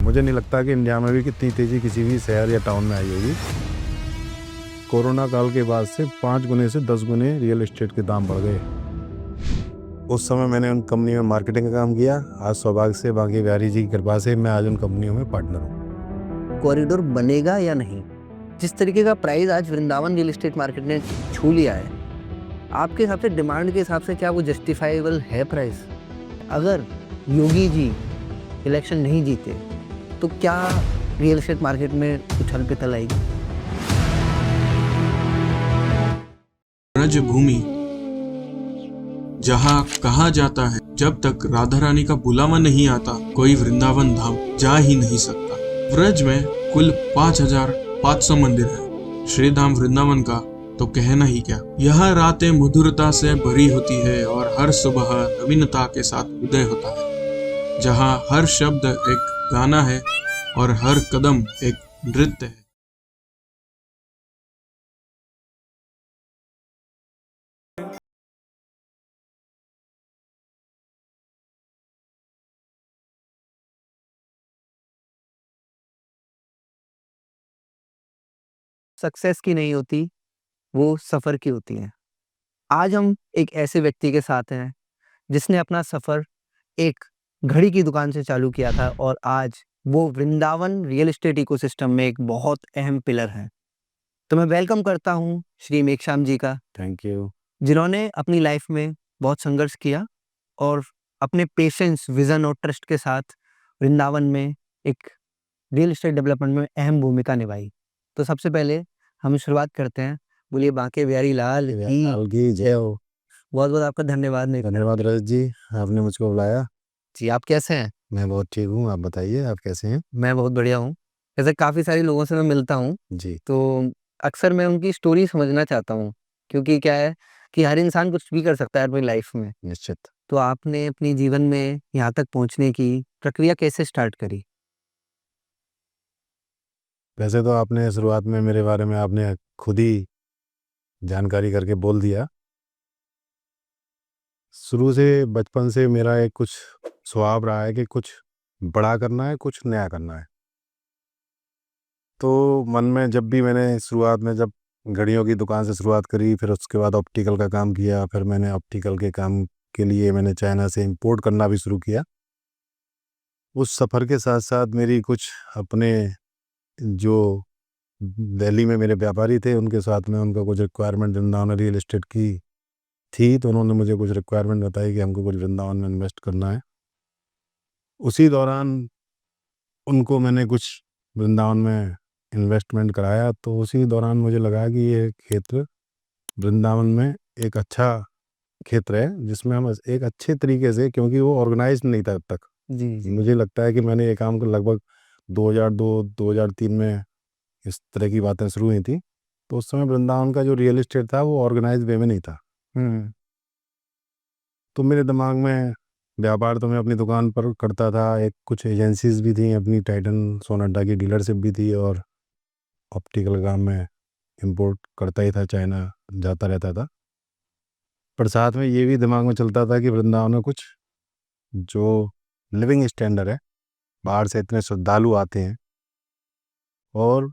मुझे नहीं लगता कि इंडिया में भी कितनी तेज़ी किसी भी शहर या टाउन में आई होगी। कोरोना काल के बाद से 5 गुने से 10 गुने रियल एस्टेट के दाम बढ़ गए। उस समय मैंने उन कंपनी में मार्केटिंग का काम किया। आज सौभाग्य से बांके बिहारी जी की कृपा से मैं आज उन कंपनियों में पार्टनर हूँ। कॉरिडोर बनेगा या नहीं, जिस तरीके का प्राइस आज वृंदावन रियल एस्टेट मार्केट ने छू लिया है, आपके हिसाब से डिमांड के हिसाब से क्या वो जस्टिफाइबल है प्राइस? अगर योगी जी इलेक्शन नहीं जीते तो क्या रियल एस्टेट मार्केट में उछल पिछल आएगी? ब्रज भूमि जहाँ कहा जाता है जब तक राधा रानी का बुलावा नहीं आता कोई वृंदावन धाम जा ही नहीं सकता। ब्रज में कुल 5500 मंदिर है। श्री धाम वृंदावन का तो कहना ही क्या। यह रातें मधुरता से भरी होती है और हर सुबह नवीनता के साथ उदय होता है, जहाँ हर शब्द एक गाना है और हर कदम एक नृत्य है। सक्सेस की नहीं होती, वो सफर की होती है। आज हम एक ऐसे व्यक्ति के साथ हैं जिसने अपना सफर एक घड़ी की दुकान से चालू किया था और आज वो वृंदावन रियल एस्टेट इकोसिस्टम में एक बहुत अहम पिलर है। तो मैं वेलकम करता हूँ श्री मेघश्याम जी का, थैंक यू। जिन्होंने अपनी लाइफ में बहुत संघर्ष किया और अपने पेशेंस, विजन और ट्रस्ट के साथ वृंदावन में एक रियल एस्टेट डेवलपमेंट में अहम भूमिका निभाई। तो सबसे पहले हम शुरुआत करते हैं। बोलिए बांके बिहारी लाल की जय हो। बहुत बहुत आपका धन्यवाद। धन्यवाद रजत जी, आपने मुझको बुलाया। जी, आप कैसे हैं? मैं बहुत ठीक हूँ, आप बताइए आप कैसे हैं? मैं बहुत बढ़िया हूँ। जैसे काफ़ी सारे लोगों से मैं मिलता हूँ, जी। तो अक्सर मैं उनकी स्टोरी समझना चाहता हूँ, क्योंकि क्या है कि हर इंसान कुछ भी कर सकता है अपनी लाइफ में। निश्चित। तो आपने अपनी जीवन में यहाँ तक पहुँचने की प्रक्रिया कैसे स्टार्ट करी? वैसे तो आपने शुरुआत में मेरे बारे में आपने खुद ही जानकारी करके बोल दिया। शुरू से बचपन से मेरा एक कुछ स्वभाव रहा है कि कुछ बड़ा करना है, कुछ नया करना है। तो मन में जब भी मैंने शुरुआत में जब घड़ियों की दुकान से शुरुआत करी, फिर उसके बाद ऑप्टिकल का काम किया, फिर मैंने ऑप्टिकल के काम के लिए मैंने चाइना से इंपोर्ट करना भी शुरू किया। उस सफ़र के साथ साथ मेरी कुछ अपने जो दिल्ली में मेरे व्यापारी थे उनके साथ में उनका कुछ रिक्वायरमेंट वृंदावन रियल एस्टेट की थी, तो उन्होंने मुझे कुछ रिक्वायरमेंट बताई कि हमको कुछ वृंदावन में इन्वेस्ट करना है। उसी दौरान उनको मैंने कुछ वृंदावन में इन्वेस्टमेंट कराया, तो उसी दौरान मुझे लगा कि ये क्षेत्र वृंदावन में एक अच्छा क्षेत्र है जिसमें हम एक अच्छे तरीके से, क्योंकि वो ऑर्गेनाइज्ड नहीं था तब तक। जी। मुझे लगता है कि मैंने ये काम को लगभग 2002-2003 में इस तरह की बातें शुरू हुई थी। तो उस समय वृंदावन का जो रियल एस्टेट था वो ऑर्गेनाइज्ड वे में नहीं था। तो मेरे दिमाग में व्यापार तो मैं अपनी दुकान पर करता था, एक कुछ एजेंसीज भी थी अपनी, टाइटन सोनाटा की डीलरशिप भी थी और ऑप्टिकल काम में इंपोर्ट करता ही था, चाइना जाता रहता था। पर साथ में ये भी दिमाग में चलता था कि वृंदावन में कुछ जो लिविंग स्टैंडर्ड है, बाहर से इतने श्रद्धालु आते हैं और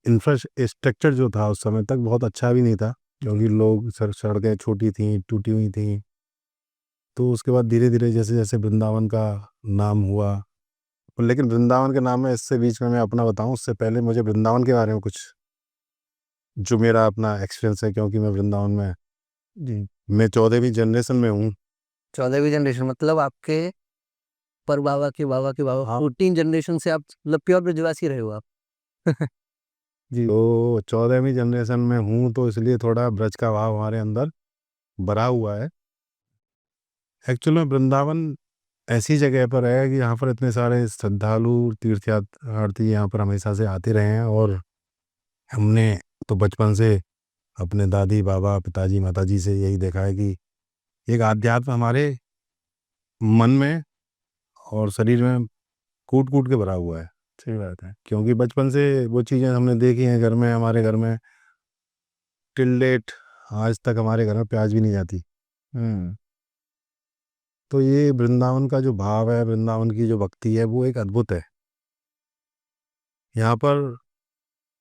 इंफ्रास्ट्रक्चर जो था उस समय तक बहुत अच्छा भी नहीं था, क्योंकि लोग सड़कें छोटी थी, टूटी हुई थी। तो उसके बाद धीरे धीरे जैसे जैसे वृंदावन का नाम हुआ, लेकिन वृंदावन के नाम में इससे बीच में मैं अपना बताऊं, उससे पहले मुझे वृंदावन के बारे में कुछ जो मेरा अपना एक्सपीरियंस है, क्योंकि मैं वृंदावन में जी। मैं 14वीं जनरेशन में हूँ। 14वीं जनरेशन मतलब आपके पर बाबा के बाबा के बाबा 14 जनरेशन से आप मतलब प्योर ब्रजवासी रहे हो आप। जी। तो 14वीं जनरेशन में हूँ, तो इसलिए थोड़ा ब्रज का भाव हमारे अंदर भरा हुआ है। एक्चुअल में वृंदावन ऐसी जगह पर है कि यहाँ पर इतने सारे श्रद्धालु तीर्थयात्री यहाँ पर हमेशा से आते रहे हैं और हमने तो बचपन से अपने दादी बाबा पिताजी माताजी से यही देखा है कि एक आध्यात्म हमारे मन में और शरीर में कूट कूट के भरा हुआ है। सही बात है, क्योंकि बचपन से वो चीज़ें हमने देखी हैं घर में, हमारे घर में टिल डेट आज तक हमारे घर में प्याज भी नहीं जाती। तो ये वृंदावन का जो भाव है, वृंदावन की जो भक्ति है, वो एक अद्भुत है। यहाँ पर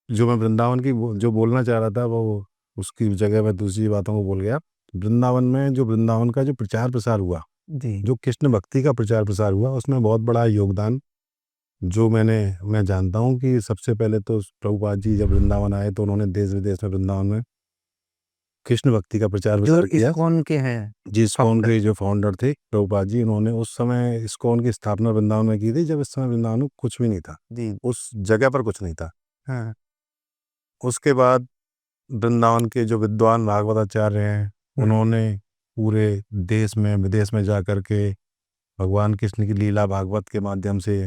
जो मैं वृंदावन की जो बोलना चाह रहा था, वो उसकी जगह मैं दूसरी बातों को बोल गया। वृंदावन में जो वृंदावन का जो प्रचार प्रसार हुआ, जी। जो कृष्ण भक्ति का प्रचार प्रसार हुआ, उसमें बहुत बड़ा योगदान जो मैं जानता हूँ कि सबसे पहले तो प्रभुपाद जी जब वृंदावन आए तो उन्होंने देश विदेश में वृंदावन में कृष्ण भक्ति का प्रचार जो प्रसार किया। इस्कॉन के हैं जी, इस्कॉन founder। के जो फाउंडर थे प्रभुपाद जी, उन्होंने उस समय इस्कॉन की स्थापना वृंदावन में की थी, जब इस समय वृंदावन में कुछ भी नहीं था, जी। उस जगह पर कुछ नहीं था। हाँ। उसके बाद वृंदावन के जो विद्वान भागवताचार्य हैं, उन्होंने पूरे देश में विदेश में जा कर के भगवान कृष्ण की लीला भागवत के माध्यम से,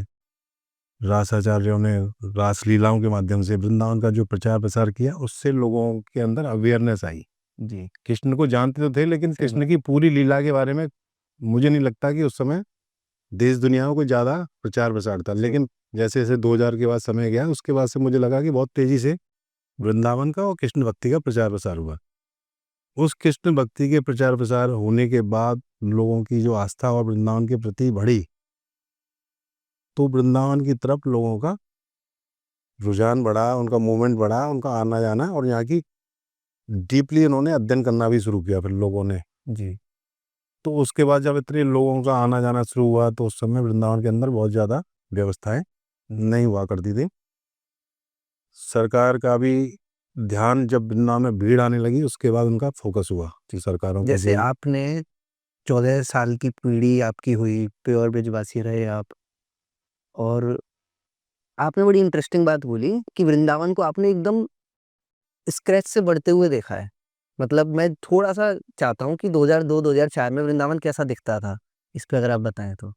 रासाचार्यों ने रास लीलाओं के माध्यम से वृंदावन का जो प्रचार प्रसार किया, उससे लोगों के अंदर अवेयरनेस आई। जी। कृष्ण को जानते तो थे, लेकिन सही कृष्ण की पूरी लीला के बारे में मुझे नहीं लगता कि उस समय देश दुनिया में कोई ज़्यादा प्रचार प्रसार था। लेकिन जैसे जैसे 2000 के बाद समय गया, उसके बाद से मुझे लगा कि बहुत तेज़ी से वृंदावन का और कृष्ण भक्ति का प्रचार प्रसार हुआ। उस कृष्ण भक्ति के प्रचार प्रसार होने के बाद लोगों की जो आस्था और वृंदावन के प्रति बढ़ी, तो वृंदावन की तरफ लोगों का रुझान बढ़ा, उनका मूवमेंट बढ़ा, उनका आना जाना, और यहाँ की डीपली उन्होंने अध्ययन करना भी शुरू किया फिर लोगों ने। जी। तो उसके बाद जब इतने लोगों का आना जाना शुरू हुआ, तो उस समय वृंदावन के अंदर बहुत ज़्यादा व्यवस्थाएं नहीं हुआ करती थी। सरकार का भी ध्यान जब वृंदावन में भीड़ आने लगी, उसके बाद उनका फोकस हुआ कि सरकारों को जैसे जो आपने 14 साल की पीढ़ी आपकी हुई, प्योर ब्रजवासी रहे आप, और आपने बड़ी इंटरेस्टिंग बात बोली कि वृंदावन को आपने एकदम स्क्रैच से बढ़ते हुए देखा है। मतलब मैं थोड़ा-सा चाहता हूँ कि 2002-2004 में वृंदावन कैसा दिखता था? इस पे अगर आप बताएँ तो?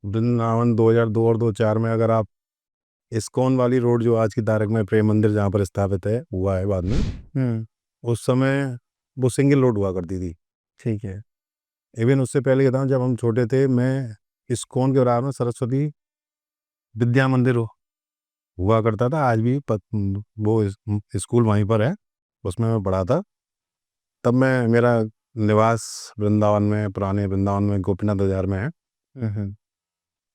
वृंदावन 2002 और 2004 में, अगर आप इस्कॉन वाली रोड जो आज की तारक में प्रेम मंदिर जहाँ पर स्थापित है हुआ है बाद में, उस समय वो सिंगल रोड हुआ करती थी। ठीक है। इवन उससे पहले कहता हूँ, जब हम छोटे थे, मैं इस्कॉन के बराबर में सरस्वती विद्या मंदिर हुआ करता था। आज भी वो स्कूल वहीं पर है, उसमें मैं पढ़ा था। तब मेरा निवास वृंदावन में, पुराने वृंदावन में गोपीनाथ बाजार में है।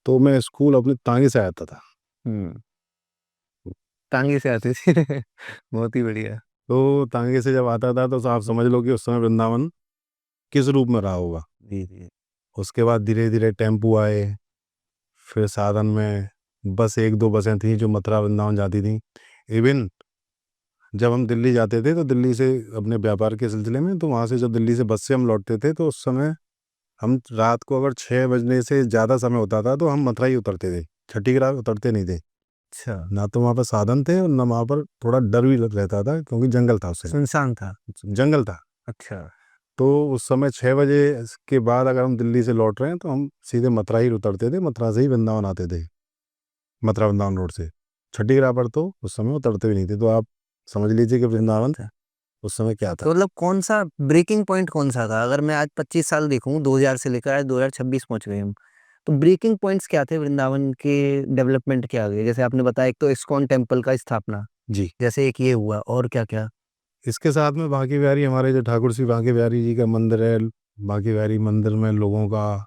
तो मैं स्कूल अपने तांगे से आता था। टांगे से आते थे। बहुत ही बढ़िया। तो तांगे से जब आता था, तो आप समझ लो कि उस समय वृंदावन किस रूप में रहा होगा। जी, जी। उसके बाद धीरे धीरे टेम्पू आए, फिर साधन में बस 1-2 बसें थीं जो मथुरा वृंदावन जाती थीं। इवन जब हम दिल्ली जाते थे, तो दिल्ली से अपने व्यापार के सिलसिले में, तो वहाँ से जब दिल्ली से बस से हम लौटते थे, तो उस समय हम रात को अगर 6 बजने से ज़्यादा समय होता था, तो हम मथुरा ही उतरते थे, छठी ग्राम उतरते नहीं थे। अच्छा। ना तो वहाँ पर साधन थे, और ना वहाँ पर थोड़ा डर भी रहता था, क्योंकि जंगल था, उस समय सुनसान था। जंगल था। अच्छा। तो उस समय 6 बजे के बाद अगर हम दिल्ली से लौट रहे हैं, तो हम सीधे मथुरा ही उतरते थे, मथुरा से ही वृंदावन आते थे, मथुरा वृंदावन रोड से। छठी ग्राम पर तो उस समय उतरते भी नहीं थे। तो आप समझ लीजिए कि वृंदावन उस समय क्या था। तो मतलब कौन-सा ब्रेकिंग पॉइंट कौन-सा था? अगर मैं आज 25 साल देखूँ, 2000 से लेकर आज 2026 पहुँच गए हम। तो ब्रेकिंग पॉइंट्स क्या थे वृंदावन के डेवलपमेंट के आगे? जैसे आपने बताया, एक तो इस्कॉन टेम्पल का स्थापना, जी। जैसे एक ये हुआ, और क्या-क्या? इसके साथ में बांके बिहारी, हमारे जो ठाकुर श्री बांके बिहारी जी का मंदिर है, बांके बिहारी मंदिर में लोगों का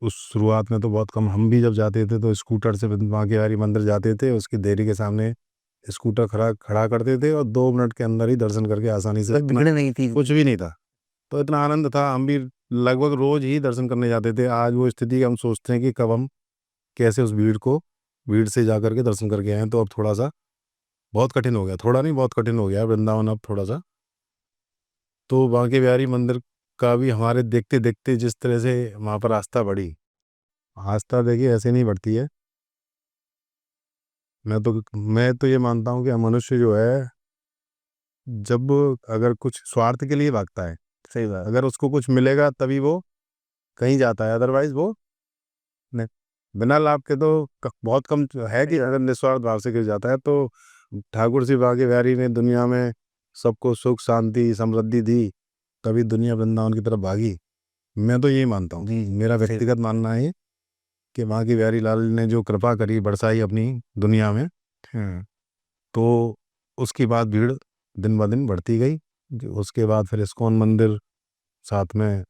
उस शुरुआत में तो बहुत कम, हम भी जब जाते थे तो स्कूटर से बांके बिहारी मंदिर जाते थे, उसकी देरी के सामने स्कूटर खड़ा करते थे, और 2 मिनट के अंदर ही दर्शन करके आसानी से, भीड़ नहीं थी। कुछ भी नहीं था। तो इतना आनंद था, हम भी लगभग रोज ही दर्शन करने जाते थे। आज वो स्थिति हम सोचते हैं कि कब हम कैसे उस भीड़ से जा करके दर्शन करके आए हैं। तो अब थोड़ा सा बहुत कठिन हो गया, थोड़ा नहीं बहुत कठिन हो गया वृंदावन अब थोड़ा सा। तो बांके बिहारी मंदिर का भी हमारे देखते देखते जिस तरह से वहाँ पर आस्था बढ़ी, आस्था देखिए ऐसे नहीं बढ़ती है। मैं तो ये मानता हूँ कि मनुष्य जो है, जब अगर कुछ स्वार्थ के लिए भागता है, सही बात। अगर उसको कुछ मिलेगा तभी वो कहीं जाता है, अदरवाइज वो नहीं। बिना लाभ के तो बहुत कम है कि अगर निस्वार्थ भाव से गिर जाता है। तो ठाकुर श्री बांके बिहारी ने दुनिया में सबको सुख शांति समृद्धि दी, तभी दुनिया वृंदावन की तरफ भागी। मैं तो यही मानता हूँ, मेरा व्यक्तिगत मानना है कि बांके बिहारी लाल ने जो कृपा करी, बरसाई अपनी दुनिया में, तो उसके बाद भीड़ दिन ब दिन बढ़ती गई। उसके बाद फिर इस्कॉन मंदिर साथ में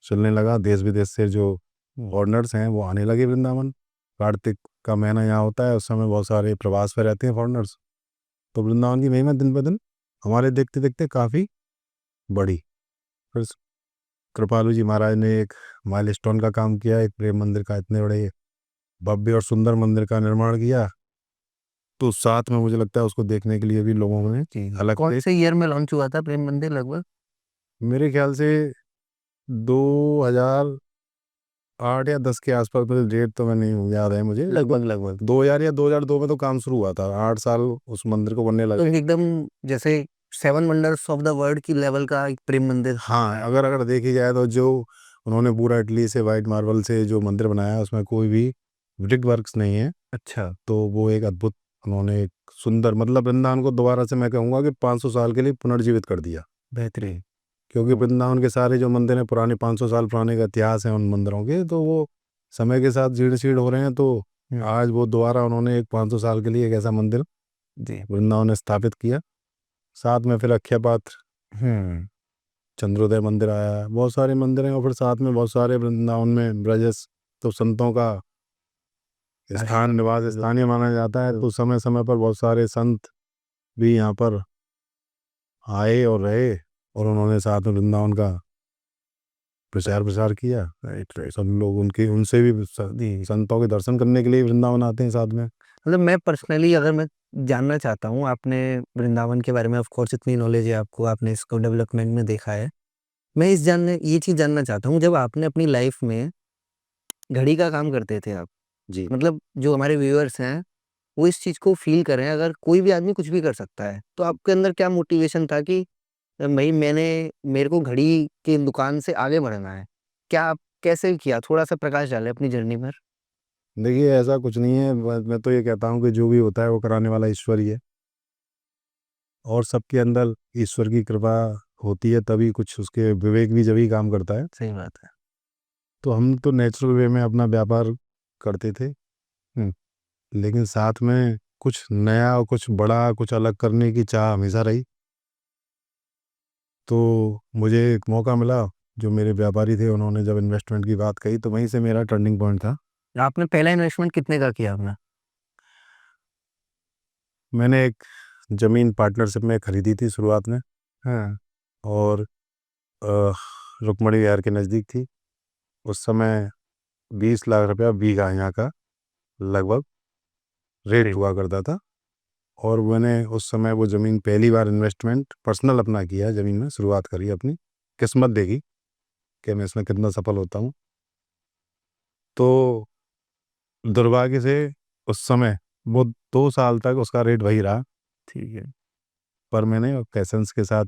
चलने लगा। देश विदेश से जो फॉरेनर्स हैं वो आने लगे वृंदावन। कार्तिक का महीना यहाँ होता है, उस समय बहुत सारे प्रवास पे रहते हैं फॉरेनर्स। तो वृंदावन की महिमा दिन ब दिन हमारे देखते देखते काफ़ी बढ़ी। फिर कृपालु जी महाराज ने एक माइलस्टोन का काम किया, एक प्रेम मंदिर का इतने बड़े भव्य और सुंदर मंदिर का निर्माण किया। तो साथ में मुझे लगता है उसको देखने के लिए भी लोगों ने अलग कौन से, से ईयर में लॉन्च हुआ था प्रेम मंदिर लगभग? मेरे ख्याल से 2008 या 10 के आसपास, मुझे डेट तो मैं नहीं याद है मुझे, लगभग 2000 या 2002 में तो काम शुरू हुआ था। 8 साल उस मंदिर को बनने तो लगा। एकदम जैसे 7 वंडर्स ऑफ द वर्ल्ड की लेवल का एक प्रेम मंदिर। हाँ, अगर देखी जाए तो जो उन्होंने पूरा इटली से वाइट मार्बल से जो मंदिर बनाया उसमें कोई भी ब्रिक वर्क्स नहीं है। अच्छा। तो वो एक अद्भुत, उन्होंने एक सुंदर, मतलब वृंदावन को दोबारा से मैं कहूँगा कि 500 साल के लिए पुनर्जीवित कर दिया। बेहतरीन। क्योंकि वृंदावन के सारे जो मंदिर हैं पुराने 500 साल पुराने का इतिहास है उन मंदिरों के, तो वो समय के साथ जीर्ण शीर्ण हो रहे हैं। तो आज वो दोबारा उन्होंने एक 500 साल के लिए एक ऐसा मंदिर जी। वृंदावन ने स्थापित किया। साथ में फिर अक्षय पात्र, चंद्रोदय मंदिर आया, बहुत सारे मंदिर हैं। और फिर साथ में बहुत सारे वृंदावन में ब्रजस तो संतों का स्थान, निवास स्थानीय माना जाता है। तो समय समय पर बहुत सारे संत भी यहाँ पर आए और रहे, और उन्होंने साथ में वृंदावन का प्रसार किया। सब लोग उनसे भी संतों के दर्शन करने के लिए वृंदावन आते हैं साथ में। मतलब मैं पर्सनली अगर मैं जानना चाहता हूँ, आपने वृंदावन के बारे में ऑफ कोर्स इतनी नॉलेज है आपको, आपने इसको डेवलपमेंट में देखा है। मैं ये चीज़ जानना चाहता हूँ, जब आपने अपनी लाइफ में घड़ी का काम करते थे आप, जी, मतलब जो हमारे व्यूअर्स हैं वो इस चीज़ को फील करें, अगर कोई भी आदमी कुछ भी कर सकता है, तो आपके अंदर क्या मोटिवेशन था कि भाई मेरे को घड़ी की दुकान से आगे बढ़ना है? क्या आप कैसे किया? थोड़ा-सा प्रकाश डालें अपनी जर्नी पर। देखिए ऐसा कुछ नहीं है। मैं तो ये कहता हूँ कि जो भी होता है वो कराने वाला ईश्वर ही है, और सबके अंदर ईश्वर की कृपा होती है तभी कुछ, उसके विवेक भी जब ही काम करता है। सही बात है। तो हम तो नेचुरल वे में अपना व्यापार करते थे, लेकिन साथ में कुछ नया और कुछ बड़ा, कुछ अलग करने की चाह हमेशा रही। तो मुझे एक मौका मिला, जो मेरे व्यापारी थे उन्होंने जब इन्वेस्टमेंट की बात कही, तो वहीं से मेरा टर्निंग पॉइंट था। आपने पहला इन्वेस्टमेंट कितने का किया आपने? मैंने एक ज़मीन पार्टनरशिप में खरीदी थी शुरुआत में, हाँ। और रुक्मणी विहार के नज़दीक थी। उस समय 20 लाख रुपया बीघा यहाँ का लगभग रेट हुआ करता था। और मैंने उस समय वो ज़मीन पहली बार इन्वेस्टमेंट पर्सनल अपना किया, ज़मीन में शुरुआत करी अपनी। किस्मत देगी कि मैं इसमें कितना सफल होता हूँ। तो दुर्भाग्य से उस समय वो 2 साल तक उसका रेट वही रहा। ठीक है। पर मैंने पेशेंस के साथ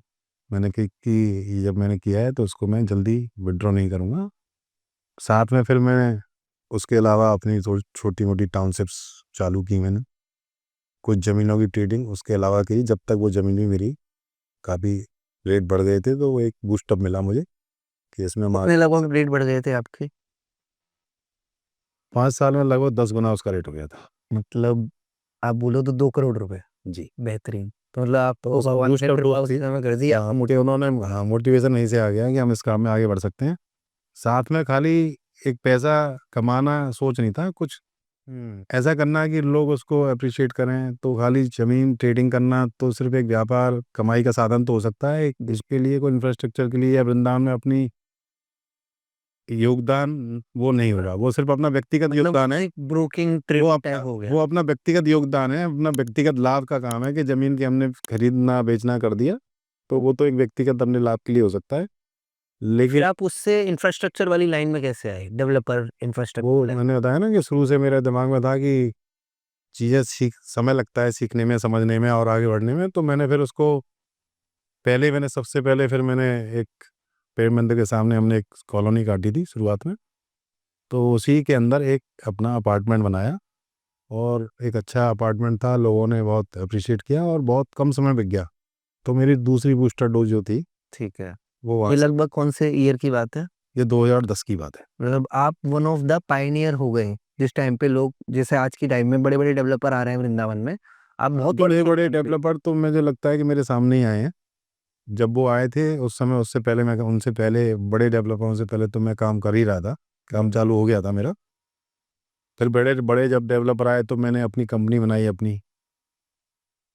मैंने कि जब मैंने किया है तो उसको मैं जल्दी विड्रॉ नहीं करूँगा। साथ में फिर मैंने उसके अलावा अपनी छोटी मोटी टाउनशिप्स चालू की मैंने, कुछ ज़मीनों की ट्रेडिंग उसके अलावा की, जब तक वो ज़मीन भी मेरी काफ़ी रेट बढ़ गए थे। तो वो एक बूस्टअप मिला मुझे कि इसमें कितने लगभग रेट बढ़ गए थे आपके? 5 साल में लगभग 10 गुना उसका रेट हो गया था। मतलब आप बोलो तो 2 करोड़ रुपए। जी। बेहतरीन। तो मतलब आपको तो भगवान ने बूस्टअप कृपा उसी समय कर दी। हाँ, मोटिवेशन यहीं से आ गया कि हम इस काम में आगे बढ़ सकते हैं। साथ में खाली एक पैसा कमाना सोच नहीं था, कुछ ऐसा करना है कि लोग उसको अप्रिशिएट करें। तो खाली ज़मीन ट्रेडिंग करना तो सिर्फ एक व्यापार कमाई का साधन तो हो सकता है, इसके लिए कोई इंफ्रास्ट्रक्चर के लिए या वृंदावन में अपनी योगदान वो नहीं होगा। वो सिर्फ अपना व्यक्तिगत योगदान है। ब्रोकिंग ट्रेड टाइप हो गया। वो अपना व्यक्तिगत योगदान है, अपना व्यक्तिगत लाभ का काम है कि ज़मीन की हमने खरीदना बेचना कर दिया, तो वो तो एक व्यक्तिगत अपने लाभ के लिए हो सकता है। फिर लेकिन आप उससे इंफ्रास्ट्रक्चर वाली लाइन में कैसे आए? डेवलपर वो इंफ्रास्ट्रक्चर। मैंने बताया ना कि शुरू से मेरे दिमाग में था कि चीज़ें समय लगता है सीखने में, समझने में और आगे बढ़ने में। तो मैंने फिर उसको सबसे पहले फिर मैंने एक प्रेम मंदिर के सामने हमने एक कॉलोनी काटी थी शुरुआत में। तो उसी के अंदर एक अपना अपार्टमेंट बनाया, और एक अच्छा अपार्टमेंट था, लोगों ने बहुत अप्रिशिएट किया और बहुत कम समय बिक गया। तो मेरी दूसरी बूस्टर डोज जो थी ठीक है। वो ये वहाँ से, लगभग कौन से ईयर की बात है? ये 2010 की बात है। मतलब आप वन ऑफ द पायनियर हो गए जिस टाइम पे लोग, जैसे आज की टाइम में बड़े-बड़े डेवलपर आ रहे हैं वृंदावन में, आप बहुत बड़े-बड़े डेवलपर तो मुझे लगता है कि मेरे सामने ही आए हैं। जब वो आए थे उस समय, उससे पहले मैं उनसे पहले बड़े डेवलपरों से पहले तो मैं काम कर ही रहा था, काम चालू हो गया था मेरा। फिर बड़े बड़े जब डेवलपर आए तो मैंने अपनी कंपनी बनाई अपनी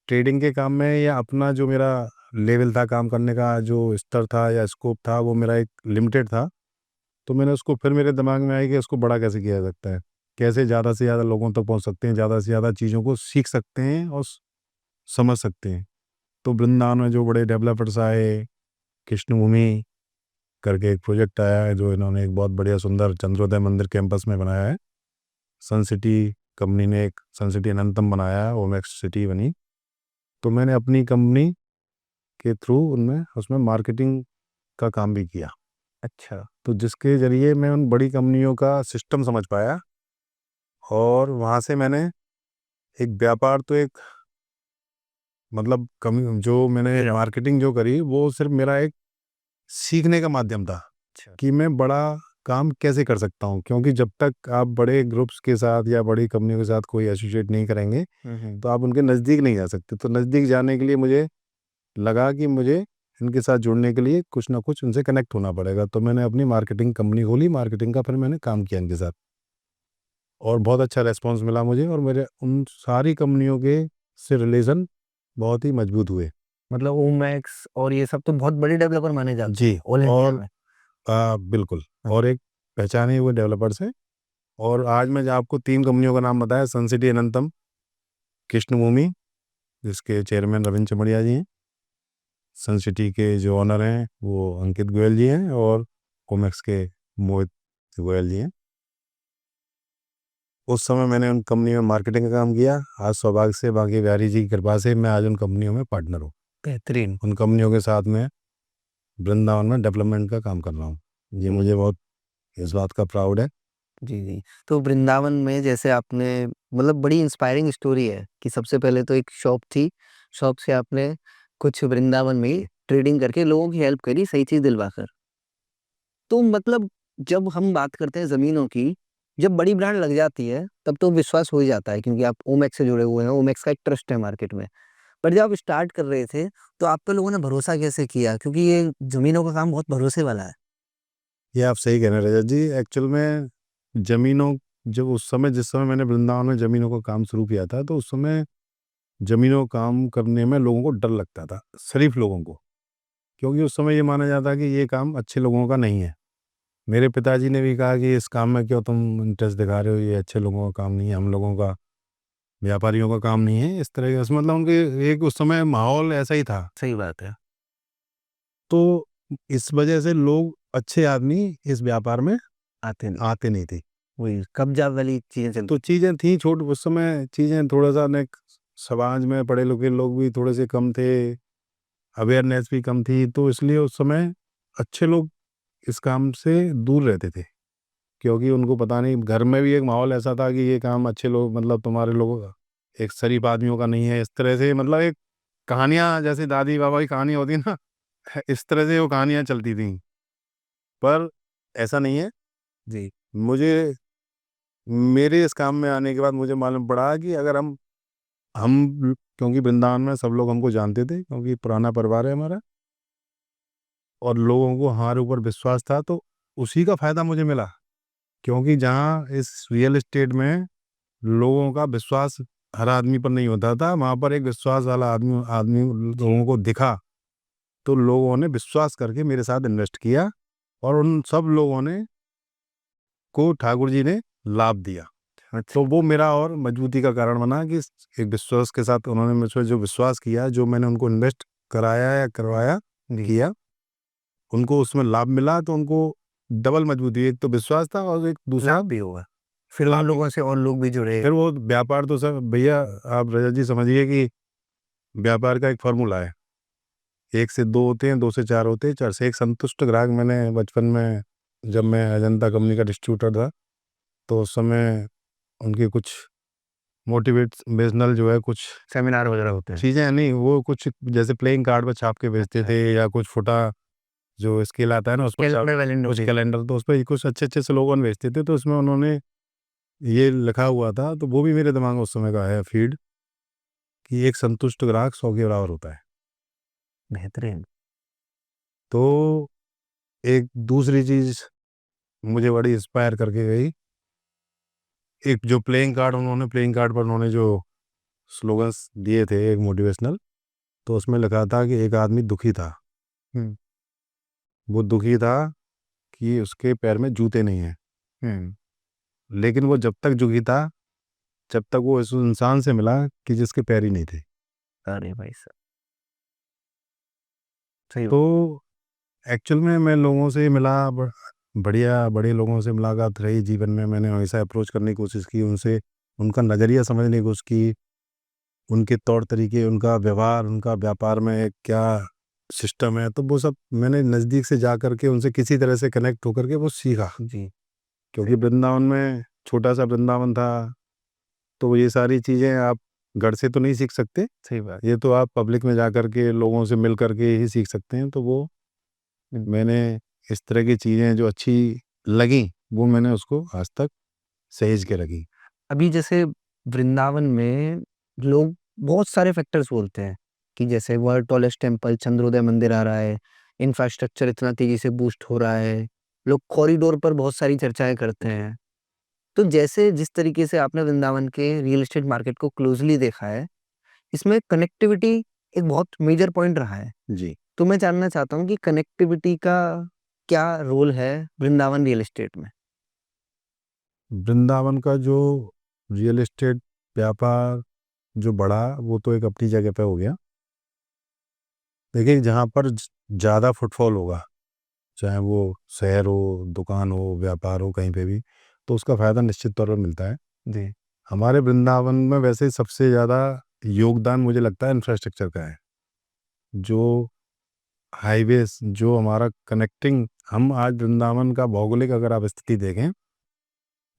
ट्रेडिंग के काम में, या अपना जो मेरा लेवल था काम करने का, जो स्तर था या स्कोप था, वो मेरा एक लिमिटेड था। तो मैंने उसको, फिर मेरे दिमाग में आया कि इसको बड़ा कैसे किया जा सकता है, कैसे ज़्यादा से ज़्यादा लोगों तक पहुंच सकते हैं, ज़्यादा से ज़्यादा चीज़ों को सीख सकते हैं और समझ सकते हैं। तो वृंदावन में जो बड़े डेवलपर्स आए, कृष्णभूमि करके एक प्रोजेक्ट आया है जो इन्होंने एक बहुत बढ़िया सुंदर चंद्रोदय मंदिर कैंपस में बनाया है। सन सिटी कंपनी ने एक सन सिटी अनंतम बनाया है, ओमेक्स सिटी बनी। तो मैंने अपनी कंपनी के थ्रू उनमें उसमें मार्केटिंग का काम भी किया, अच्छा। तो जिसके ज़रिए मैं उन बड़ी कंपनियों का सिस्टम समझ पाया। और वहाँ से मैंने एक व्यापार तो एक मतलब कम जो मैंने मार्केटिंग जो करी वो सिर्फ मेरा एक सीखने का माध्यम था अच्छा। कि मैं बड़ा काम कैसे कर सकता हूँ, क्योंकि जब तक आप बड़े ग्रुप्स के साथ या बड़ी कंपनियों के साथ कोई एसोसिएट नहीं करेंगे तो आप उनके नज़दीक नहीं जा सकते। तो नज़दीक जाने के लिए मुझे लगा कि मुझे इनके साथ जुड़ने के लिए कुछ ना कुछ उनसे कनेक्ट होना पड़ेगा। तो मैंने अपनी मार्केटिंग कंपनी खोली, मार्केटिंग का फिर मैंने काम किया इनके साथ और बहुत अच्छा रेस्पॉन्स मिला मुझे, और मेरे उन सारी कंपनियों के से रिलेशन बहुत ही मजबूत हुए। मतलब ओमैक्स और ये सब तो बहुत बड़े डेवलपर माने जाते जी, हैं ऑल इंडिया और में। बिल्कुल, हाँ। और एक पहचाने हुए डेवलपर्स हैं। और आज मैं जो आपको 3 कंपनियों का नाम बताया, सन सिटी अनंतम, कृष्णभूमि जिसके चेयरमैन रविंद्र चमड़िया जी हैं, सन सिटी के जो ओनर हैं वो अंकित गोयल जी हैं, और ओमेक्स के मोहित गोयल जी हैं। उस समय मैंने उन कंपनी में मार्केटिंग का काम किया। आज सौभाग्य से बांके बिहारी जी की कृपा से मैं आज उन कंपनियों में पार्टनर हूँ। बेहतरीन। उन कंपनियों के साथ में वृंदावन में डेवलपमेंट का काम कर रहा हूँ। ये मुझे बहुत इस बात का प्राउड है। जी, जी। तो वृंदावन में जैसे आपने मतलब बड़ी इंस्पायरिंग स्टोरी है कि सबसे पहले तो एक शॉप थी, शॉप से आपने कुछ वृंदावन में ट्रेडिंग करके लोगों की हेल्प करी सही चीज़ दिलवाकर। तो मतलब जब हम बात करते हैं ज़मीनों की, जब बड़ी ब्रांड लग जाती है, तब तो विश्वास हो ही जाता है क्योंकि आप ओमेक्स से जुड़े हुए हैं, ओमेक्स का एक ट्रस्ट है मार्केट में। पर जब आप स्टार्ट कर रहे थे, तो आप पे लोगों ने भरोसा कैसे किया? क्योंकि ये ज़मीनों का काम बहुत भरोसे वाला है। ये आप सही कह रहे हैं रजत जी। एक्चुअल में ज़मीनों, जब उस समय जिस समय मैंने वृंदावन में ज़मीनों का काम शुरू किया था, तो उस समय ज़मीनों का काम करने में लोगों को डर लगता था, शरीफ लोगों को। क्योंकि उस समय ये माना जाता कि ये काम अच्छे लोगों का नहीं है। मेरे पिताजी ने भी कहा कि इस काम में क्यों तुम इंटरेस्ट दिखा रहे हो, ये अच्छे लोगों का काम नहीं है, हम लोगों का, व्यापारियों का काम नहीं है। इस तरह का मतलब उनके एक उस समय माहौल ऐसा ही था। सही बात है। तो इस वजह से लोग, अच्छे आदमी इस व्यापार में आते नहीं। आते नहीं थे। वही कब्ज़ा वाली चीज़ें चलती। तो चीज़ें थी छोट उस समय, चीज़ें थोड़ा-सा ने समाज में पढ़े-लिखे लोग भी थोड़े से कम थे, अवेयरनेस भी कम थी, तो इसलिए उस समय अच्छे लोग इस काम से दूर रहते थे। क्योंकि उनको पता नहीं, घर में भी एक माहौल ऐसा था कि ये काम अच्छे लोग, मतलब तुम्हारे लोग एक शरीफ आदमियों का नहीं है। इस तरह से मतलब एक कहानियाँ, जैसे दादी-बाबा की कहानी होती है ना, इस तरह से वो कहानियाँ चलती थीं। पर ऐसा नहीं है। जी। मुझे मेरे इस काम में आने के बाद मुझे मालूम पड़ा कि अगर हम क्योंकि वृंदावन में सब लोग हमको जानते थे, क्योंकि पुराना परिवार है हमारा, और लोगों को हमारे ऊपर विश्वास था, तो उसी का फ़ायदा मुझे मिला। क्योंकि जहाँ इस रियल एस्टेट में लोगों का विश्वास हर आदमी पर नहीं होता था, वहाँ पर एक विश्वास वाला आदमी आदमी लोगों को दिखा, तो लोगों ने विश्वास करके मेरे साथ इन्वेस्ट किया, और उन सब लोगों ने को ठाकुर जी ने लाभ दिया। अच्छा। तो वो मेरा और मजबूती का कारण बना कि एक विश्वास के साथ उन्होंने मुझ पे जो विश्वास किया, जो मैंने उनको इन्वेस्ट कराया या करवाया, जी। किया, उनको उसमें लाभ मिला, तो उनको डबल मजबूती, एक तो विश्वास था और एक दूसरा लाभ भी होगा। फिर उन लोगों से और लोग भी जुड़े। फिर वो व्यापार। तो सर भैया, आप रजत जी समझिए कि व्यापार का एक फार्मूला है, 1 से 2 होते हैं, 2 से 4 होते हैं, 4 से एक संतुष्ट ग्राहक। मैंने बचपन में, जब मैं अजंता कंपनी का डिस्ट्रीब्यूटर था, तो उस समय उनके कुछ मोटिवेशनल जो है कुछ सेमिनार वगैरह होते हैं। चीज़ें नहीं, वो कुछ जैसे प्लेइंग कार्ड पे छाप के बेचते थे, या कुछ फुटा जो स्केल आता है ना, उस पर कैलेंडर वैलेंडर कुछ होते हैं। कैलेंडर, तो उस पे कुछ अच्छे-अच्छे स्लोगन बेचते थे, तो उसमें उन्होंने ये लिखा हुआ था, तो वो भी मेरे दिमाग में उस समय का है फीड, कि एक संतुष्ट ग्राहक 100 के बराबर होता है। बेहतरीन। तो एक दूसरी चीज़ मुझे बड़ी इंस्पायर करके गई, एक जो प्लेइंग कार्ड पर उन्होंने जो स्लोगन्स दिए थे एक मोटिवेशनल, तो उसमें लिखा था कि एक आदमी दुखी था। वो दुखी था कि उसके पैर में जूते नहीं हैं, लेकिन वो जब तक दुखी था जब तक वो इस इंसान से मिला कि जिसके पैर ही नहीं थे। अरे भाई साहब, सही तो एक्चुअल में मैं लोगों से मिला, बढ़िया बड़े लोगों से मुलाकात रही जीवन में। मैंने हमेशा अप्रोच करने की कोशिश की, उनसे उनका नज़रिया समझने की कोशिश की, उनके तौर तरीके, उनका व्यवहार, उनका व्यापार में क्या सिस्टम है, तो वो सब मैंने नज़दीक से जा कर के उनसे किसी तरह से कनेक्ट होकर के वो सीखा। जी, क्योंकि वृंदावन में छोटा सा वृंदावन था, तो ये सारी चीज़ें आप घर से तो नहीं सीख सकते, सही बात। ये तो आप पब्लिक में जा कर के लोगों से मिल कर के ही सीख सकते हैं। तो वो मैंने इस तरह की चीज़ें जो अच्छी लगी वो मैंने उसको आज तक सहेज के रखी। अभी जैसे वृंदावन में लोग बहुत सारे फैक्टर्स बोलते हैं कि जैसे वर्ल्ड टॉलेस्ट टेम्पल चंद्रोदय मंदिर आ रहा है, इंफ्रास्ट्रक्चर इतना तेजी से बूस्ट हो रहा है, लोग कॉरिडोर पर बहुत सारी चर्चाएं करते हैं। तो जैसे जिस तरीके से आपने वृंदावन के रियल एस्टेट मार्केट को क्लोजली देखा है, इसमें कनेक्टिविटी एक बहुत मेजर पॉइंट रहा है। जी, तो मैं जानना चाहता हूँ कि कनेक्टिविटी का क्या रोल है वृंदावन रियल एस्टेट में? वृंदावन का जो रियल एस्टेट व्यापार जो बढ़ा वो तो एक अपनी जगह पे हो गया। देखिए, जहाँ पर ज़्यादा फुटफॉल होगा, चाहे वो शहर हो, दुकान हो, व्यापार हो, कहीं पे भी, तो उसका फ़ायदा निश्चित तौर पर मिलता है। जी, हमारे वृंदावन में वैसे सबसे ज़्यादा योगदान मुझे लगता है इंफ्रास्ट्रक्चर का है। जो हाईवेज़, जो हमारा कनेक्टिंग, हम आज वृंदावन का भौगोलिक अगर आप स्थिति देखें,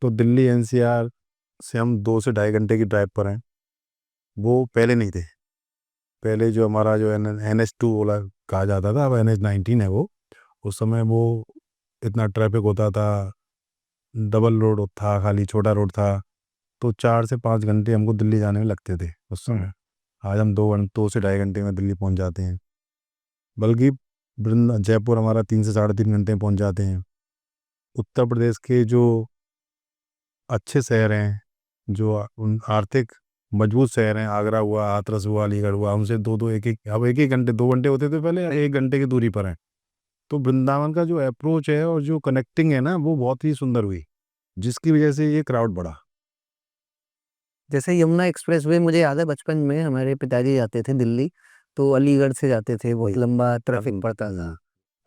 तो दिल्ली एनसीआर से हम 2 से ढाई घंटे की ड्राइव पर हैं। वो पहले नहीं थे। पहले जो हमारा जो NH2 बोला कहा जाता था, अब NH19 है वो। उस समय वो इतना ट्रैफ़िक होता था, डबल रोड था, खाली छोटा रोड था, तो 4 से 5 घंटे हमको दिल्ली जाने में लगते थे उस समय। आज हम 2 से ढाई घंटे में दिल्ली पहुंच जाते हैं। बल्कि जयपुर हमारा 3 से साढ़े 3 घंटे में पहुंच जाते हैं। उत्तर प्रदेश के जो अच्छे शहर हैं, जो उन आर्थिक मजबूत शहर हैं, आगरा हुआ, हाथरस हुआ, अलीगढ़ हुआ, उनसे 2-2 1-1, अब 1-1 घंटे 2 घंटे होते थे पहले, 1 घंटे की दूरी पर हैं। तो वृंदावन का जो अप्रोच है और जो कनेक्टिंग है ना, वो बहुत ही सुंदर हुई, जिसकी वजह से ये क्राउड बढ़ा। जैसे यमुना एक्सप्रेसवे मुझे याद है बचपन में हमारे पिताजी जाते थे दिल्ली, तो अलीगढ़ से जाते थे, बहुत लंबा ट्रैफिक पड़ता था।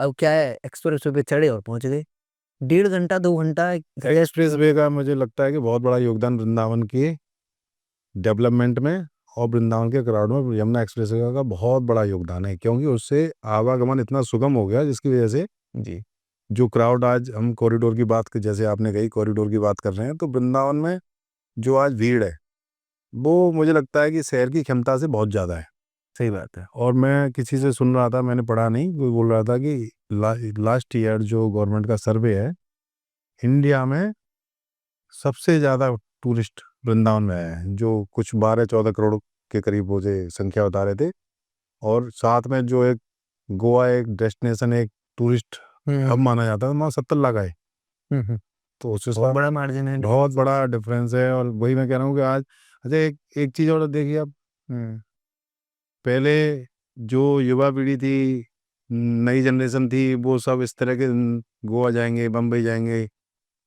अब क्या है, एक्सप्रेसवे पे चढ़े और पहुंच गए। 1.5 घंटा 2 घंटा एक्सप्रेसवे का मुझे लगता है कि बहुत बड़ा योगदान वृंदावन के डेवलपमेंट में और वृंदावन के क्राउड में यमुना एक्सप्रेसवे का बहुत बड़ा योगदान है, क्योंकि उससे आवागमन इतना सुगम हो गया, जिसकी वजह से जी, जो क्राउड, आज हम कॉरिडोर की बात, जैसे आपने कही कॉरिडोर की बात कर रहे हैं, तो वृंदावन में जो आज भीड़ है वो मुझे लगता है कि शहर की क्षमता से बहुत ज़्यादा है। सही बात है। और मैं किसी से सुन रहा था, मैंने पढ़ा नहीं, कोई बोल रहा था कि लास्ट ईयर जो गवर्नमेंट का सर्वे है, इंडिया में सबसे ज़्यादा टूरिस्ट वृंदावन में आए हैं, जो कुछ 12-14 करोड़ के करीब मुझे संख्या बता रहे थे। और साथ में जो एक गोवा, एक डेस्टिनेशन, एक टूरिस्ट हब माना जाता है, वहाँ 70 लाख आए। तो उससे बहुत बड़ा मार्जिन है। बहुत बड़ा डिफरेंस है। और वही मैं कह रहा हूँ कि आज, अच्छा, एक चीज़ और देखिए आप, पहले जो युवा पीढ़ी थी, नई जनरेशन थी, वो सब इस तरह के गोवा जाएंगे, बम्बई जाएंगे,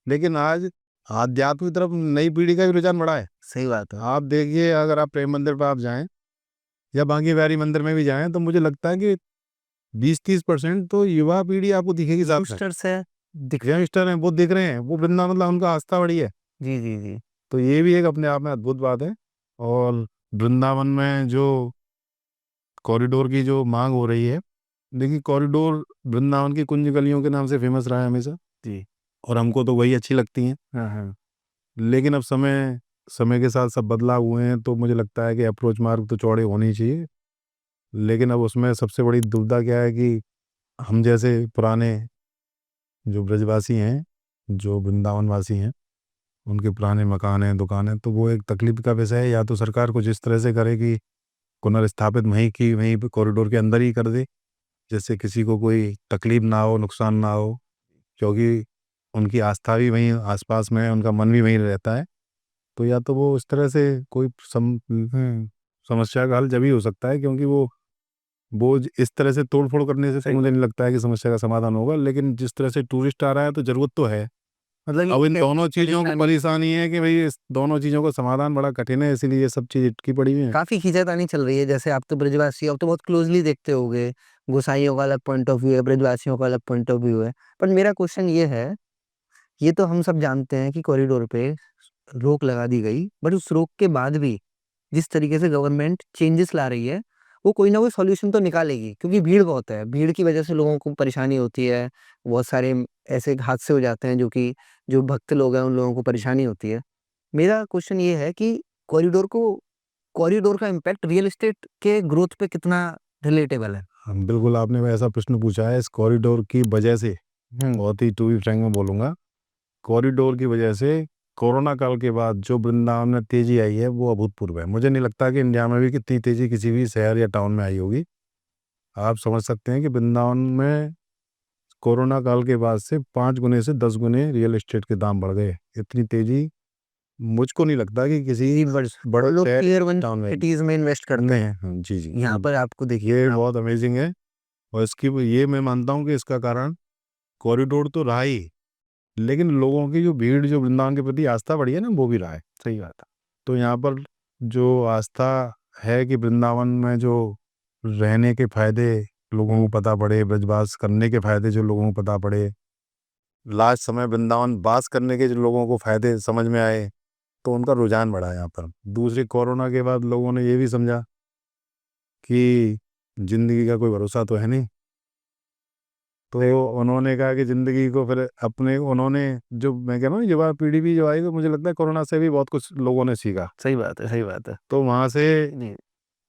लेकिन आज आध्यात्म की तरफ नई पीढ़ी का भी रुझान बढ़ा है। सही बात है। आप देखिए, अगर आप प्रेम मंदिर पर आप जाएं या बांकी बिहारी मंदिर में भी जाएं, तो मुझे लगता है कि 20-30% तो युवा पीढ़ी आपको दिखेगी। साथ में यंगस्टर्स है, यंगस्टर हैं, वो दिख रहे हैं, वो वृंदावन, मतलब उनका आस्था बड़ी है। जी, जी, जी। तो ये भी एक अपने आप में अद्भुत बात है। और वृंदावन में जो कॉरिडोर की जो मांग हो रही है, देखिए कॉरिडोर वृंदावन की कुंज गलियों के नाम से फेमस रहा है हमेशा, जी। और हमको तो वही अच्छी लगती हैं। हाँ, हाँ। लेकिन अब समय समय के साथ सब बदलाव हुए हैं, तो मुझे लगता है कि अप्रोच मार्ग तो चौड़े होने ही चाहिए। लेकिन अब उसमें सबसे बड़ी दुविधा क्या है कि हम जैसे पुराने जो ब्रजवासी हैं, जो वृंदावनवासी हैं, उनके पुराने मकान हैं, दुकानें, तो वो एक तकलीफ का विषय है। या तो सरकार कुछ इस तरह से करे कि पुनर्स्थापित वहीं की वहीं पे कॉरिडोर के अंदर ही कर दे, जिससे किसी को कोई तकलीफ ना हो, नुकसान ना हो, क्योंकि उनकी आस्था भी वहीं आसपास में है, उनका मन भी वहीं रहता है। तो या तो वो इस तरह से कोई समस्या का हल जब ही हो सकता है, क्योंकि वो इस तरह से तोड़-फोड़ करने से तो मुझे नहीं लगता है कि समस्या का समाधान होगा। लेकिन जिस तरह से टूरिस्ट आ रहा है तो ज़रूरत तो है। मतलब अब इन ये दोनों चीज़ों की परेशानी है कि भई इस दोनों चीज़ों का समाधान बड़ा कठिन है, इसीलिए ये सब चीज़ अटकी पड़ी हुई हैं। काफ़ी खींचातानी चल रही है। जैसे आप तो ब्रजवासी हो, अब तो बहुत क्लोज़ली देखते होंगे। गोसाइयों का अलग पॉइंट ऑफ व्यू है, ब्रजवासियों का अलग पॉइंट ऑफ व्यू है। पर मेरा क्वेश्चन ये है, ये तो हम सब जानते हैं कि कॉरिडोर पे रोक लगा दी गई, बट उस रोक के बाद भी जिस तरीके से गवर्नमेंट चेंजेस ला रही है, वो कोई ना कोई सॉल्यूशन तो निकालेगी, क्योंकि भीड़ बहुत है। भीड़ की वजह से लोगों को परेशानी होती है, बहुत सारे ऐसे हादसे हो जाते हैं जो भक्त लोग हैं, उन लोगों को परेशानी होती है। मेरा क्वेश्चन ये है कि कॉरिडोर का इम्पैक्ट रियल एस्टेट के ग्रोथ पे कितना रिलेटेबल है? बिल्कुल आपने वह ऐसा प्रश्न पूछा है, इस कॉरिडोर की वजह से, बहुत ही टू बी फ्रैंक मैं बोलूँगा, कॉरिडोर की वजह से कोरोना काल के बाद जो वृंदावन में तेज़ी आई है वो अभूतपूर्व है। मुझे नहीं लगता कि इंडिया में भी कितनी तेज़ी किसी भी शहर या टाउन में आई होगी। आप समझ सकते हैं कि वृंदावन में कोरोना काल के बाद से 5 गुने से 10 गुने रियल एस्टेट के दाम बढ़ गए। इतनी तेज़ी मुझको नहीं लगता कि किसी बड़े लोग शहर टियर 1 टाउन में सिटीज़ में इन्वेस्ट करते हैं। जी, जी। यहाँ पर आपको देखिए ये बहुत अमेज़िंग है और ये मैं मानता हूँ कि इसका कारण कॉरिडोर तो रहा ही, लेकिन लोगों की जो भीड़ जो वृंदावन के प्रति आस्था बढ़ी है ना, वो भी रहा है। सही बात है। तो यहाँ पर जो आस्था है कि वृंदावन में जो रहने के फ़ायदे लोगों को पता पड़े, ब्रजवास करने के फ़ायदे जो लोगों को पता पड़े, लास्ट समय वृंदावन वास करने के जो लोगों को फ़ायदे समझ में आए, तो उनका रुझान बढ़ा यहाँ पर। दूसरी कोरोना के बाद लोगों ने ये भी समझा कि ज़िंदगी का कोई भरोसा तो है नहीं। तो उन्होंने कहा कि ज़िंदगी को फिर उन्होंने जो मैं कह रहा हूँ युवा पीढ़ी भी जो आई, तो मुझे लगता है कोरोना से भी बहुत कुछ लोगों ने सीखा। सही बात है, सही बात है। तो वहाँ से जी,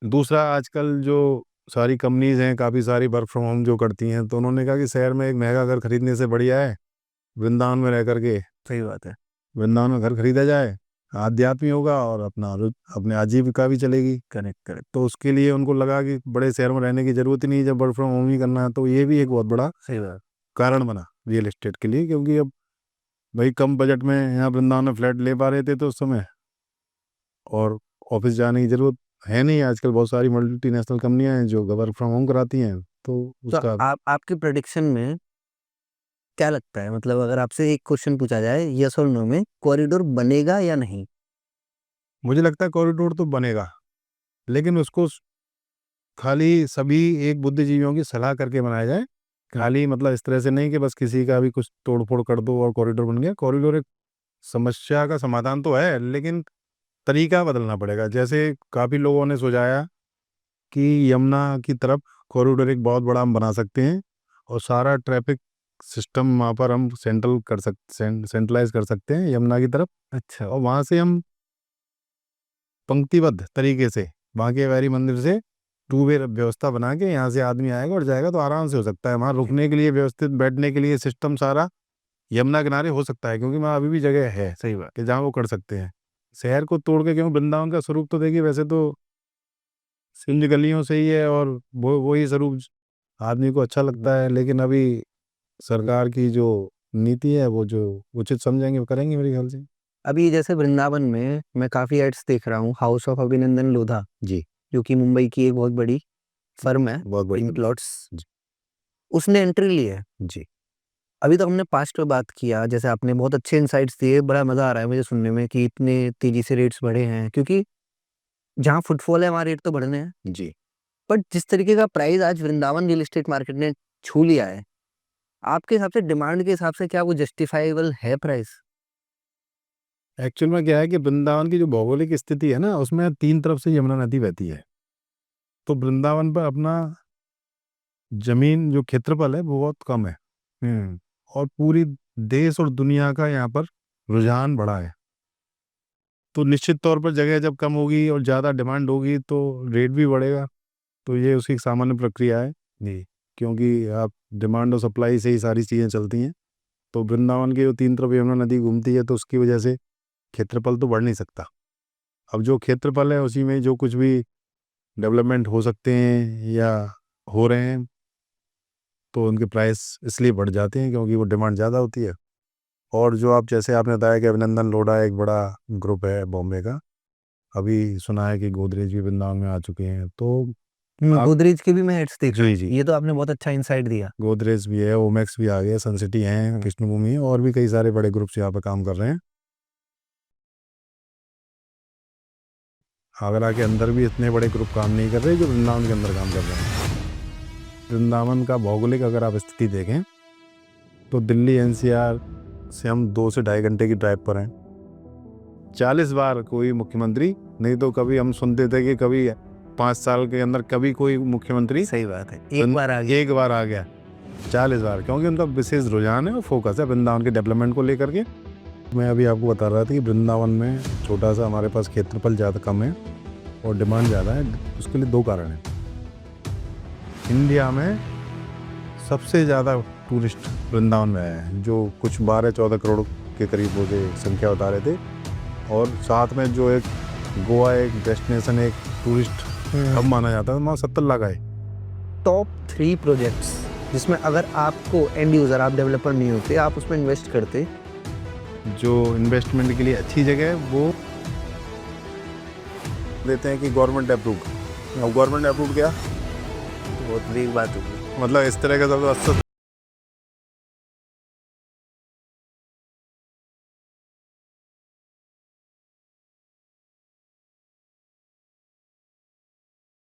दूसरा आजकल जो सारी कंपनीज़ हैं, काफ़ी सारी वर्क फ्रॉम होम जो करती हैं, तो उन्होंने कहा कि शहर में एक महँगा घर खरीदने से बढ़िया है वृंदावन में रह कर के सही बात है। वृंदावन में घर खरीदा जाए, आध्यात्म भी होगा और अपने आजीविका भी चलेगी। Correct, correct. तो उसके लिए उनको लगा कि बड़े शहर में रहने की ज़रूरत ही नहीं है, जब वर्क फ्रॉम होम ही करना है, तो ये भी एक बहुत बड़ा सही बात। कारण बना रियल एस्टेट के लिए, क्योंकि अब भाई कम बजट में यहाँ वृंदावन में फ्लैट ले पा रहे थे तो उस समय, और ऑफिस जाने की ज़रूरत है नहीं। आजकल बहुत सारी मल्टीनेशनल कंपनियां हैं जो वर्क फ्रॉम होम कराती हैं, तो तो उसका आपके प्रेडिक्शन में क्या लगता है, मतलब अगर आपसे एक क्वेश्चन पूछा जाए यस और नो में, कॉरिडोर बनेगा या नहीं? मुझे लगता है कॉरिडोर तो बनेगा, लेकिन उसको खाली सभी एक बुद्धिजीवियों की सलाह करके बनाया जाए। खाली मतलब इस तरह से नहीं कि बस किसी का भी कुछ तोड़-फोड़ कर दो और कॉरिडोर बन गया। कॉरिडोर एक समस्या का समाधान तो है, लेकिन तरीका बदलना पड़ेगा। जैसे काफ़ी लोगों ने सुझाया कि यमुना की तरफ कॉरिडोर एक बहुत बड़ा हम बना सकते हैं और सारा ट्रैफिक सिस्टम वहाँ पर हम सेंट्रलाइज़ कर सकते हैं यमुना की तरफ, अच्छा। और वहाँ से हम पंक्तिबद्ध तरीके से बांके बिहारी मंदिर से टू वे व्यवस्था बना के यहाँ से आदमी आएगा और जाएगा, तो आराम से हो सकता है। वहाँ रुकने के लिए व्यवस्थित, बैठने के लिए सिस्टम सारा यमुना किनारे हो सकता है, क्योंकि वहाँ अभी भी जगह है सही बात। कि जहाँ वो कर सकते हैं। शहर को तोड़ के क्यों, वृंदावन का स्वरूप तो देखिए वैसे तो सिंज गलियों से ही है, और वही स्वरूप आदमी को अच्छा लगता है, लेकिन अभी सरकार की जो नीति है वो जो उचित समझेंगे वो करेंगे मेरे ख्याल से। अभी जैसे वृंदावन में मैं काफ़ी एड्स देख रहा हूँ, हाउस ऑफ अभिनंदन लोधा, जी, जो कि मुंबई की एक बहुत बड़ी फर्म है, बहुत बढ़िया। इन प्लॉट्स, जी, उसने एंट्री ली है। जी। अभी तक हमने पास्ट पे बात किया, जैसे आपने बहुत अच्छे इनसाइट्स दिए, बड़ा मज़ा आ रहा है मुझे सुनने में कि इतने तेज़ी से रेट्स बढ़े हैं, क्योंकि जहाँ फुटफॉल है वहाँ रेट तो बढ़ने हैं। जी। बट जिस तरीके का प्राइस आज वृंदावन रियल एस्टेट मार्केट ने छू लिया है, आपके हिसाब से डिमांड के हिसाब से क्या वो जस्टिफाइबल है प्राइस? एक्चुअल में क्या है कि वृंदावन की जो भौगोलिक स्थिति है ना, उसमें 3 तरफ से यमुना नदी बहती है। तो वृंदावन पर अपना ज़मीन जो क्षेत्रफल है वो बहुत कम है। और पूरी देश और दुनिया का यहाँ पर रुझान बढ़ा है। तो निश्चित तौर पर जगह जब कम होगी और ज़्यादा डिमांड होगी तो रेट भी बढ़ेगा। तो ये उसकी एक सामान्य प्रक्रिया है। जी, क्योंकि आप डिमांड और सप्लाई से ही सारी चीज़ें चलती हैं। तो वृंदावन की जो 3 तरफ यमुना नदी घूमती है, तो उसकी वजह से क्षेत्रफल तो बढ़ नहीं सकता। अब जो क्षेत्रफल है उसी में जो कुछ भी डेवलपमेंट हो सकते हैं या हो रहे हैं, तो उनके प्राइस इसलिए बढ़ जाते हैं क्योंकि वो डिमांड ज़्यादा होती है। और जो आप जैसे आपने बताया कि अभिनंदन लोढ़ा एक बड़ा ग्रुप है बॉम्बे का, अभी सुना है कि गोदरेज भी वृंदावन में आ चुके हैं, तो आप गोदरेज के भी मैं हेड्स देख रहा जी हूँ। जी ये तो आपने बहुत अच्छा इंसाइट दिया। गोदरेज भी है, ओमेक्स भी आ गए, सन सिटी हैं, कृष्णभूमि है, और भी कई सारे बड़े ग्रुप्स यहाँ पे काम कर रहे हैं। आगरा के अंदर भी इतने बड़े ग्रुप काम नहीं कर रहे जो वृंदावन के अंदर काम कर रहे हैं। वृंदावन का भौगोलिक अगर आप स्थिति देखें तो दिल्ली एनसीआर से हम 2 से ढाई घंटे की ड्राइव पर हैं। 40 बार कोई मुख्यमंत्री, नहीं तो कभी हम सुनते थे कि कभी 5 साल के अंदर कभी कोई मुख्यमंत्री सही बात है, एक बार आ गया। एक बार आ गया, 40 बार, क्योंकि उनका विशेष रुझान है और फोकस है वृंदावन के डेवलपमेंट को लेकर के। मैं अभी आपको बता रहा था कि वृंदावन में छोटा सा हमारे पास क्षेत्रफल ज़्यादा कम है और डिमांड ज़्यादा है। उसके लिए 2 कारण हैं। इंडिया में सबसे ज़्यादा टूरिस्ट वृंदावन में आए हैं, जो कुछ 12-14 करोड़ के करीब वो संख्या बता रहे थे। और साथ में जो एक गोवा एक डेस्टिनेशन, एक टूरिस्ट हब माना जाता है, वहाँ 70 लाख आए। टॉप 3 प्रोजेक्ट्स जिसमें अगर आपको एंड यूज़र, आप डेवलपर नहीं होते, आप उसमें इन्वेस्ट करते, जो इन्वेस्टमेंट के लिए अच्छी जगह है वो देते हैं कि गवर्नमेंट अप्रूव। अब गवर्नमेंट अप्रूव क्या, बहुत बड़ी बात होगी। मतलब इस तरह का सब